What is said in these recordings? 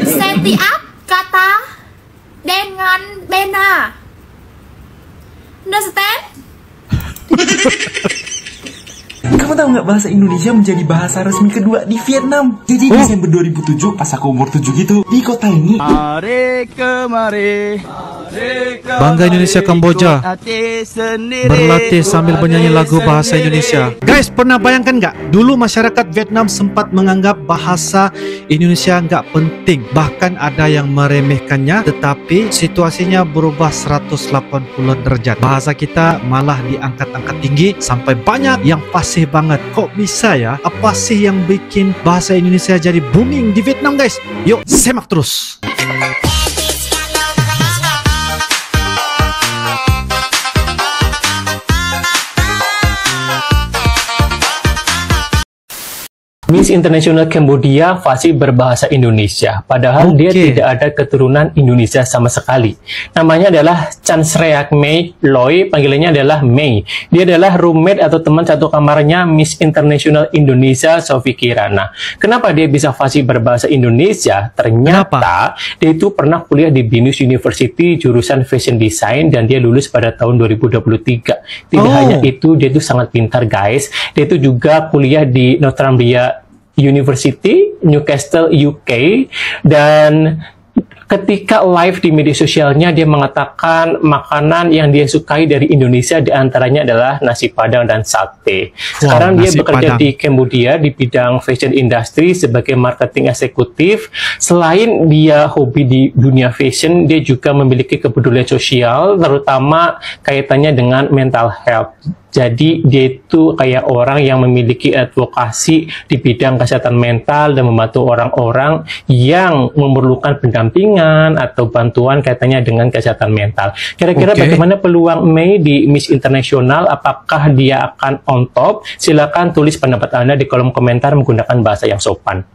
Setiap kata dengan benar. Understand? Kamu tahu nggak bahasa Indonesia menjadi bahasa resmi kedua di Vietnam? Jadi Desember 2007 pas aku umur 7 gitu, di kota ini Mari kemari, Bangga Indonesia Kamboja berlatih sambil bernyanyi lagu bahasa Indonesia. Guys, pernah bayangkan nggak? Dulu masyarakat Vietnam sempat menganggap bahasa Indonesia nggak penting. Bahkan ada yang meremehkannya. Tetapi situasinya berubah 180 derajat. Bahasa kita malah diangkat-angkat tinggi sampai banyak yang fasih banget. Kok bisa ya? Apa sih yang bikin bahasa Indonesia jadi booming di Vietnam, guys? Yuk, semak terus. Miss International Cambodia fasih berbahasa Indonesia, padahal dia tidak ada keturunan Indonesia sama sekali. Namanya adalah Chan Sreak Mei Loy, panggilannya adalah Mei. Dia adalah roommate atau teman satu kamarnya Miss International Indonesia Sophie Kirana. Kenapa dia bisa fasih berbahasa Indonesia? Ternyata dia itu pernah kuliah di Binus University jurusan Fashion Design dan dia lulus pada tahun 2023. Tidak hanya itu, dia itu sangat pintar, guys. Dia itu juga kuliah di Northumbria University, Newcastle, UK, dan ketika live di media sosialnya dia mengatakan makanan yang dia sukai dari Indonesia diantaranya adalah nasi padang dan sate. Sekarang dia bekerja di Cambodia di bidang fashion industry sebagai marketing eksekutif. Selain dia hobi di dunia fashion, dia juga memiliki kepedulian sosial, terutama kaitannya dengan mental health. Jadi dia itu kayak orang yang memiliki advokasi di bidang kesehatan mental dan membantu orang-orang yang memerlukan pendampingan atau bantuan kaitannya dengan kesehatan mental. Kira-kira bagaimana peluang Mei di Miss International? Apakah dia akan on top? Silakan tulis pendapat Anda di kolom komentar menggunakan bahasa yang sopan.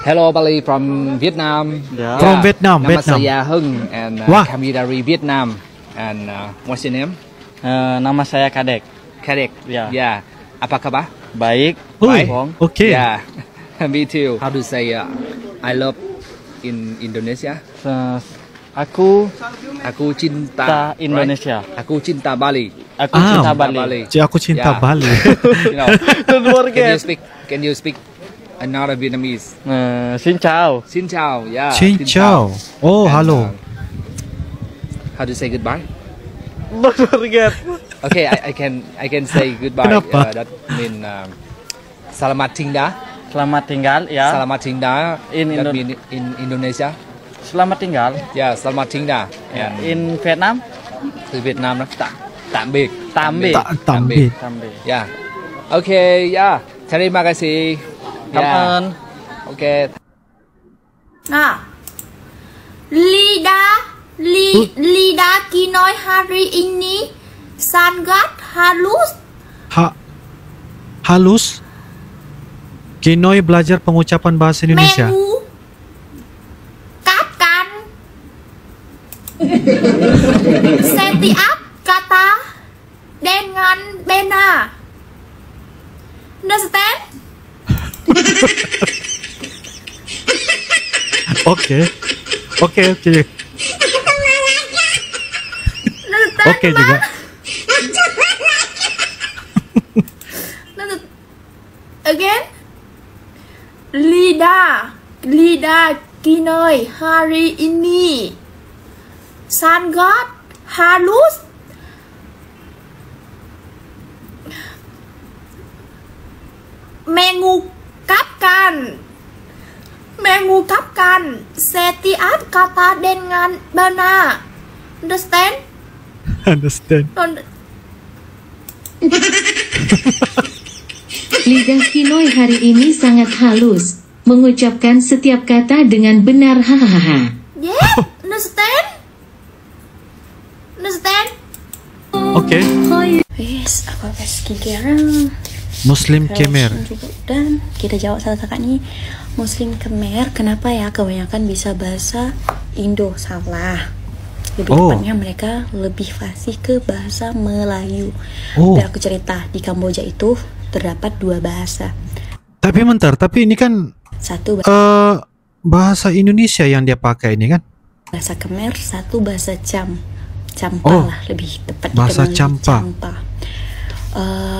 Hello, Bali from Vietnam. From Vietnam, Nama saya Hưng and kami dari Vietnam. And what's your name? Nama saya Kadek. Kadek. Ya. Apa kabar? Baik. Baik. Oke. Yeah. Me too. How to say I love in Indonesia? Aku cinta Indonesia. Right? Aku cinta Bali. Aku cinta Bali. Aku cinta Bali. You know, Don't forget. Can you speak another Vietnamese? Xin chào. Xin chào. Yeah. Xin chào. Oh, halo. How to say goodbye? Don't forget. Okay, I can say goodbye. That mean selamat tinggal. Selamat tinggal, ya. Selamat tinggal in Indonesia. Selamat tinggal. Ya, selamat tinggal. In Vietnam? Từ Việt Nam nó tạm biệt. Tạm biệt. Ya. Okay, ya. Terima kasih. Cảm ơn. Okay. Nah, lidah Kinoi hari ini sangat halus. Halus? Kinoi belajar pengucapan bahasa Indonesia. Mengungkapkan setiap kata dengan benar. Understand? Oke juga. Again, lidah Kinoi hari ini sangat halus. Mengungkapkan setiap kata dengan benar. Understand? Lidah Kinoi hari ini sangat halus, mengucapkan setiap kata dengan benar. Hahaha. Yeah, understand? Oke. Wes, aku pakai skincare Muslim Khmer. Dan kita jawab satu-satu nih. Muslim Khmer, kenapa ya kebanyakan bisa bahasa Indo? Salah. Lebih tepatnya mereka lebih fasih ke bahasa Melayu. Biar aku cerita, di Kamboja itu terdapat 2 bahasa. Tapi bentar, tapi ini kan satu bahasa Indonesia yang dia pakai ini kan? Bahasa Khmer, satu bahasa Champa lah lebih tepat. Bahasa Champa.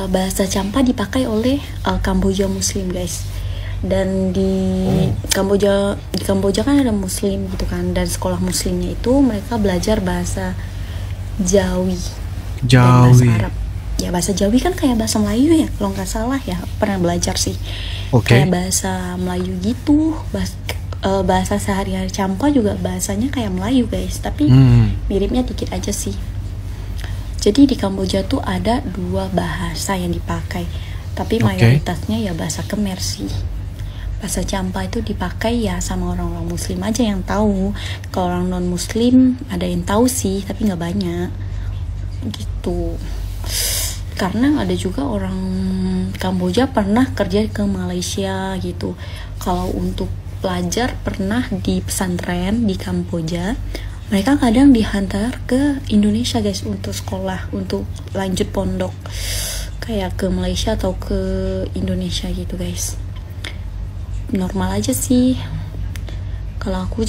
Bahasa Champa dipakai oleh Kamboja Muslim guys. Dan di Kamboja kan ada Muslim gitu kan, dan sekolah Muslimnya itu mereka belajar bahasa Jawi. Dan bahasa Arab. Ya bahasa Jawi kan kayak bahasa Melayu ya, kalau nggak salah ya, pernah belajar sih. Kayak bahasa Melayu gitu. Bahasa sehari-hari Champa juga bahasanya kayak Melayu guys, tapi miripnya dikit aja sih. Jadi di Kamboja tuh ada 2 bahasa yang dipakai, tapi mayoritasnya ya bahasa Khmer sih. Bahasa Champa itu dipakai ya sama orang-orang Muslim aja yang tahu. Kalau orang non Muslim ada yang tahu sih, tapi nggak banyak gitu. Karena ada juga orang Kamboja pernah kerja ke Malaysia gitu. Kalau untuk pelajar pernah di pesantren di Kamboja, mereka kadang dihantar ke Indonesia guys untuk sekolah, untuk lanjut pondok, kayak ke Malaysia atau ke Indonesia gitu guys. Normal aja sih. Kalau aku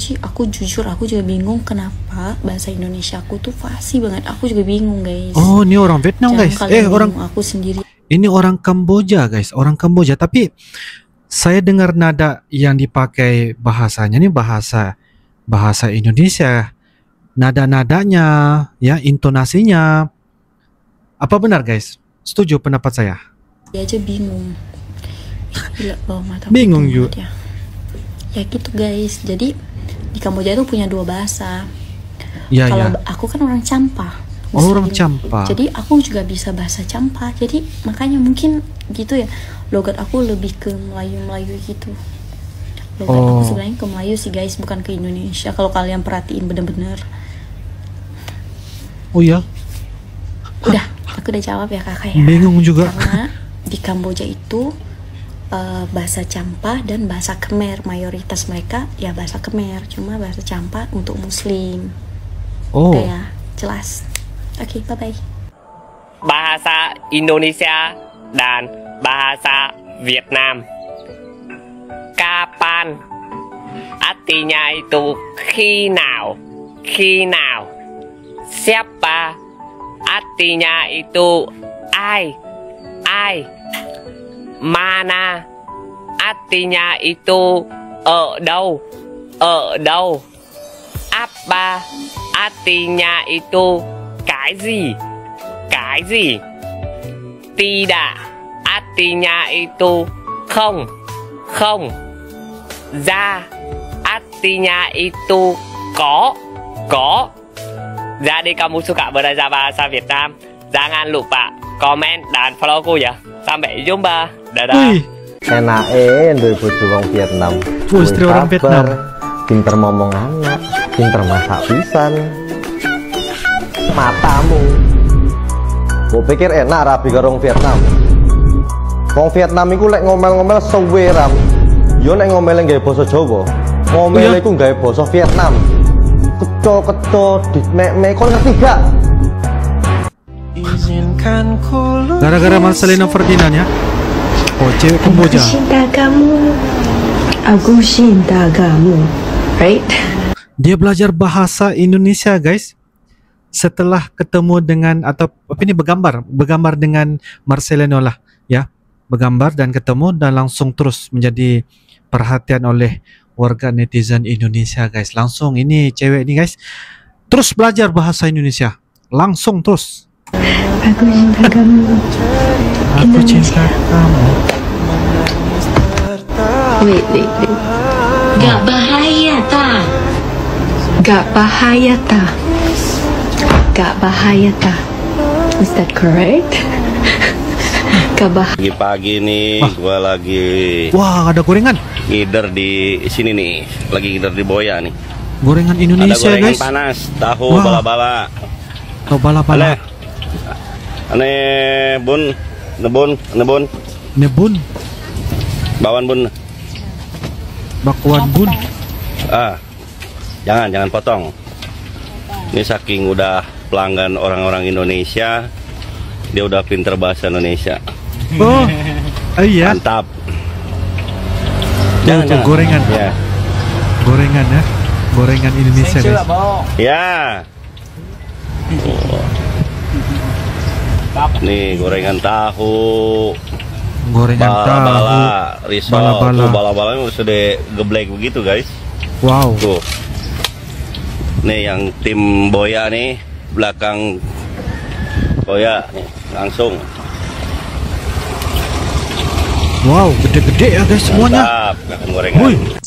jujur aku juga bingung kenapa bahasa Indonesia aku tuh fasih banget. Aku juga bingung guys. Oh, ini orang Vietnam guys. Orang aku sendiri. Ini orang Kamboja guys, orang Kamboja. Tapi saya dengar nada yang dipakai bahasanya ini bahasa Indonesia. Nada-nadanya, ya, intonasinya. Apa benar guys? Setuju pendapat saya? Dia aja bingung. Gila, bawah mata bingung juga. Ya gitu guys. Jadi di Kamboja itu punya 2 bahasa. Kalau aku kan orang Champa. Orang Champa. Jadi aku juga bisa bahasa Champa. Jadi makanya mungkin gitu ya. Logat aku lebih ke Melayu gitu. Logat aku sebenarnya ke Melayu sih guys, bukan ke Indonesia. Kalau kalian perhatiin bener-bener. Oh iya. Udah, aku udah jawab ya kakak ya. Bingung juga. Karena di Kamboja itu bahasa Champa dan bahasa Khmer, mayoritas mereka ya bahasa Khmer, cuma bahasa Champa untuk Muslim. Ya, jelas. Oke, bye-bye. Bahasa Indonesia dan bahasa Vietnam. Kapan? Artinya itu khi nào. Siapa? Artinya itu ai. Mana? Artinya itu ở đâu. Apa? Artinya itu cái gì. Tidak. Artinya itu không. Ra. Artinya itu có. Jadi kamu suka belajar bahasa Vietnam? Jangan lupa komen dan follow aku ya. Sampai jumpa. Dadah. Enake duwe bojo wong Vietnam. Istri orang Vietnam. Pinter ngomong anak, pinter masak pisan. Matamu. Kau pikir enak rabi karo wong Vietnam? Wong Vietnam iku lek ngomel-ngomel suwe ram. Yo nek ngomel nggawe basa Jawa, ngomel iku nggawe basa Vietnam. Keco mek kok ngerti gak? Gara-gara Marcelino Ferdinand ya. Cewek Kamboja. Aku cinta kamu, right? Dia belajar bahasa Indonesia guys. Setelah ketemu dengan atau bergambar dengan Marcelino lah ya. Bergambar dan ketemu dan langsung terus menjadi perhatian oleh warga netizen Indonesia guys. Langsung ini cewek ini guys terus belajar bahasa Indonesia. Langsung terus. Aku cinta kamu. Aku cinta kamu. Wait. Gak bahaya ta? Is that correct? Pagi-pagi nih gua lagi ada gorengan ngider di sini nih, lagi ngider di Boya nih. Gorengan Indonesia ada gorengan guys. Panas, tahu bala-bala. Tahu bala-bala. Ane bun. Bawan bun. Bakwan bun. Jangan potong. Ini saking udah pelanggan orang-orang Indonesia, dia udah pinter bahasa Indonesia. Iya. Mantap. Betul, gorengan. Ya. Gorengan ya. Gorengan Indonesia guys. Ya. Oh. Nih gorengan tahu. Gorengan bala-bala, risol, bala-bala. Bala-balanya sudah geblek begitu guys. Wow. Tuh. Nih yang tim Boya nih belakang Boya nih langsung. Wow, gede-gede ya guys semuanya.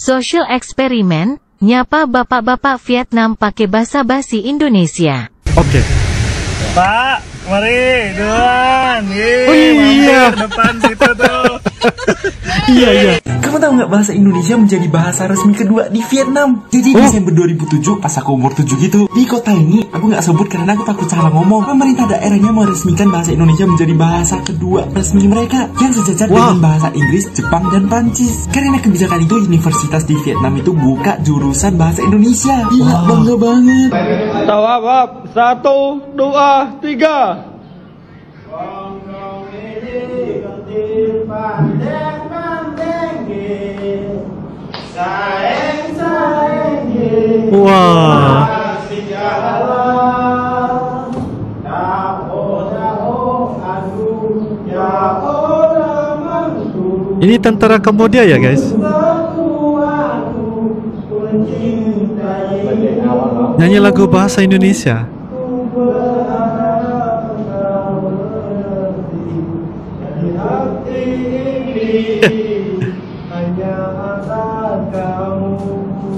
Social eksperimen, nyapa bapak-bapak Vietnam pakai bahasa basi Indonesia. Oke. Pak, mari duluan. Oh iya. Depan situ tuh. Iya. Kamu tahu nggak bahasa Indonesia menjadi bahasa resmi kedua di Vietnam? Jadi Desember 2007 pas aku umur 7 gitu, di kota ini aku nggak sebut karena aku takut salah ngomong. Pemerintah daerahnya meresmikan bahasa Indonesia menjadi bahasa kedua resmi mereka yang sejajar dengan bahasa Inggris, Jepang, dan Prancis. Karena kebijakan itu, universitas di Vietnam itu buka jurusan bahasa Indonesia. Gila, bangga banget. Tawab, 1, 2, 3. Wah. Ini tentara Kamboja ya guys. Nyanyi lagu bahasa Indonesia.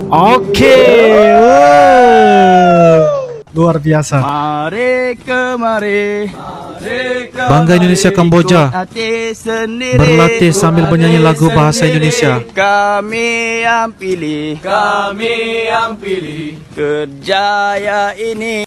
Oke, luar biasa. Mari kemari, Bangga Indonesia Kamboja berlatih sambil menyanyi lagu bahasa Indonesia. Kami yang pilih kerjaya ini.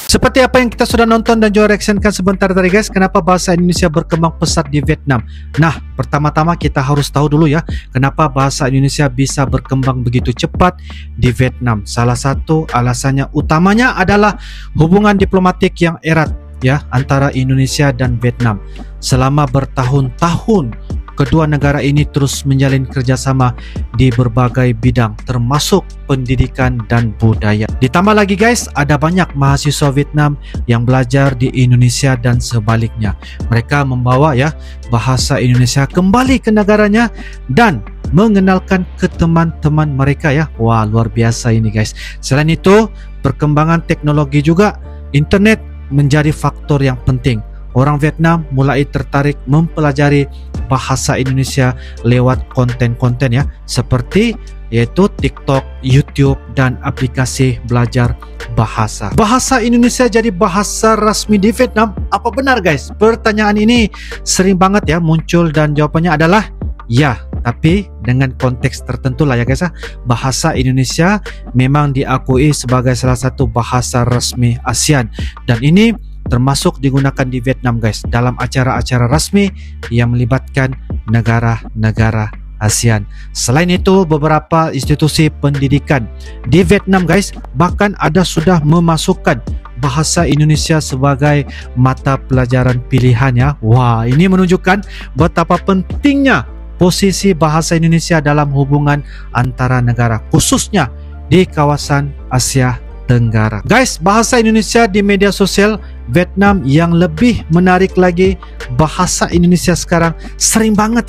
Seperti apa yang kita sudah nonton dan juga reactionkan sebentar tadi guys, kenapa bahasa Indonesia berkembang pesat di Vietnam. Nah, pertama-tama kita harus tahu dulu ya, kenapa bahasa Indonesia bisa berkembang begitu cepat di Vietnam. Salah satu alasannya utamanya adalah hubungan diplomatik yang erat ya antara Indonesia dan Vietnam. Selama bertahun-tahun kedua negara ini terus menjalin kerjasama di berbagai bidang termasuk pendidikan dan budaya. Ditambah lagi guys, ada banyak mahasiswa Vietnam yang belajar di Indonesia dan sebaliknya. Mereka membawa ya bahasa Indonesia kembali ke negaranya dan mengenalkan ke teman-teman mereka ya. Wah, luar biasa ini guys. Selain itu, perkembangan teknologi juga, internet menjadi faktor yang penting. Orang Vietnam mulai tertarik mempelajari bahasa Indonesia lewat konten-konten ya, seperti yaitu TikTok, YouTube, dan aplikasi belajar bahasa. Bahasa Indonesia jadi bahasa resmi di Vietnam. Apa benar guys? Pertanyaan ini sering banget ya muncul dan jawabannya adalah ya, tapi dengan konteks tertentu lah ya guys. Bahasa Indonesia memang diakui sebagai salah satu bahasa resmi ASEAN dan ini termasuk digunakan di Vietnam guys dalam acara-acara resmi yang melibatkan negara-negara ASEAN. Selain itu, beberapa institusi pendidikan di Vietnam guys bahkan ada sudah memasukkan bahasa Indonesia sebagai mata pelajaran pilihan ya. Wah, ini menunjukkan betapa pentingnya posisi bahasa Indonesia dalam hubungan antara negara, khususnya di kawasan Asia Tenggara. Guys, bahasa Indonesia di media sosial Vietnam yang lebih menarik lagi, bahasa Indonesia sekarang sering banget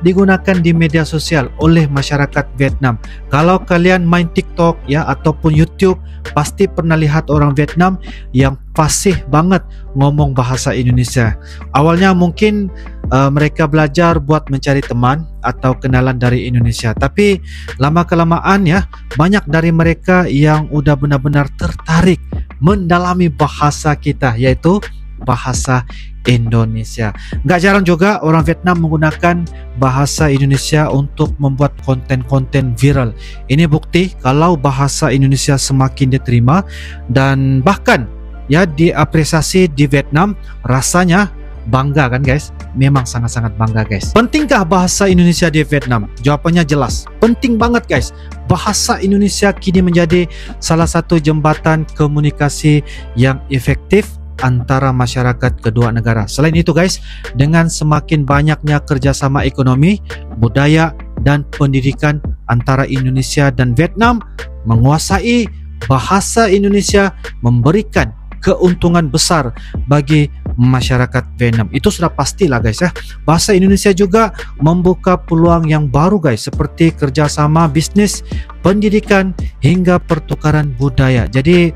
digunakan di media sosial oleh masyarakat Vietnam. Kalau kalian main TikTok ya ataupun YouTube, pasti pernah lihat orang Vietnam yang fasih banget ngomong bahasa Indonesia. Awalnya mungkin mereka belajar buat mencari teman atau kenalan dari Indonesia, tapi lama-kelamaan ya banyak dari mereka yang udah benar-benar tertarik mendalami bahasa kita, yaitu bahasa Indonesia. Nggak jarang juga orang Vietnam menggunakan bahasa Indonesia untuk membuat konten-konten viral. Ini bukti kalau bahasa Indonesia semakin diterima dan bahkan ya diapresiasi di Vietnam. Rasanya bangga kan guys? Memang sangat-sangat bangga guys. Pentingkah bahasa Indonesia di Vietnam? Jawabannya jelas, penting banget guys. Bahasa Indonesia kini menjadi salah satu jembatan komunikasi yang efektif antara masyarakat kedua negara. Selain itu guys, dengan semakin banyaknya kerjasama ekonomi, budaya, dan pendidikan antara Indonesia dan Vietnam. Menguasai bahasa Indonesia memberikan keuntungan besar bagi masyarakat Vietnam. Itu sudah pastilah guys ya. Bahasa Indonesia juga membuka peluang yang baru guys, seperti kerjasama bisnis, pendidikan hingga pertukaran budaya. Jadi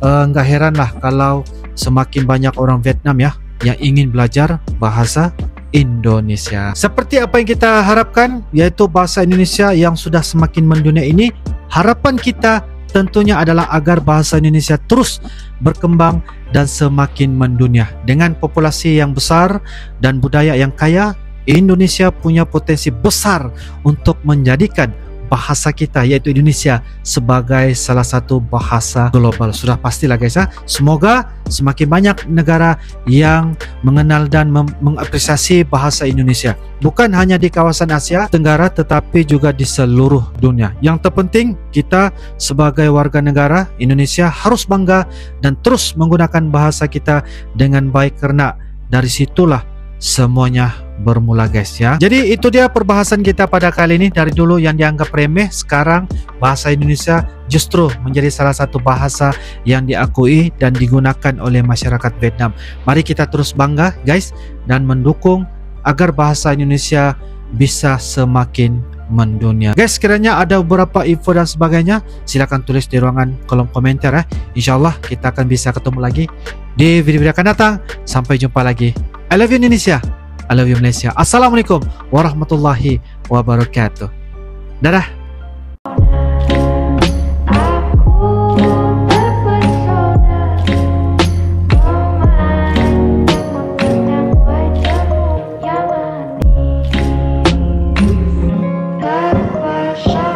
nggak heran lah kalau semakin banyak orang Vietnam ya yang ingin belajar bahasa Indonesia. Seperti apa yang kita harapkan, yaitu bahasa Indonesia yang sudah semakin mendunia ini, harapan kita tentunya adalah agar bahasa Indonesia terus berkembang dan semakin mendunia. Dengan populasi yang besar dan budaya yang kaya, Indonesia punya potensi besar untuk menjadikan bahasa kita yaitu Indonesia sebagai salah satu bahasa global. Sudah pastilah guys ya. Semoga semakin banyak negara yang mengenal dan mengapresiasi bahasa Indonesia, bukan hanya di kawasan Asia Tenggara tetapi juga di seluruh dunia. Yang terpenting kita sebagai warga negara Indonesia harus bangga dan terus menggunakan bahasa kita dengan baik, karena dari situlah semuanya bermula guys ya. Jadi itu dia perbahasan kita pada kali ini. Dari dulu yang dianggap remeh, sekarang bahasa Indonesia justru menjadi salah satu bahasa yang diakui dan digunakan oleh masyarakat Vietnam. Mari kita terus bangga guys dan mendukung agar bahasa Indonesia bisa semakin mendunia. Guys, sekiranya ada beberapa info dan sebagainya, silahkan tulis di ruangan kolom komentar ya. InsyaAllah kita akan bisa ketemu lagi di video-video akan datang. Sampai jumpa lagi. I love you Indonesia, I love you Malaysia. Assalamualaikum warahmatullahi wabarakatuh. Dadah. Shine.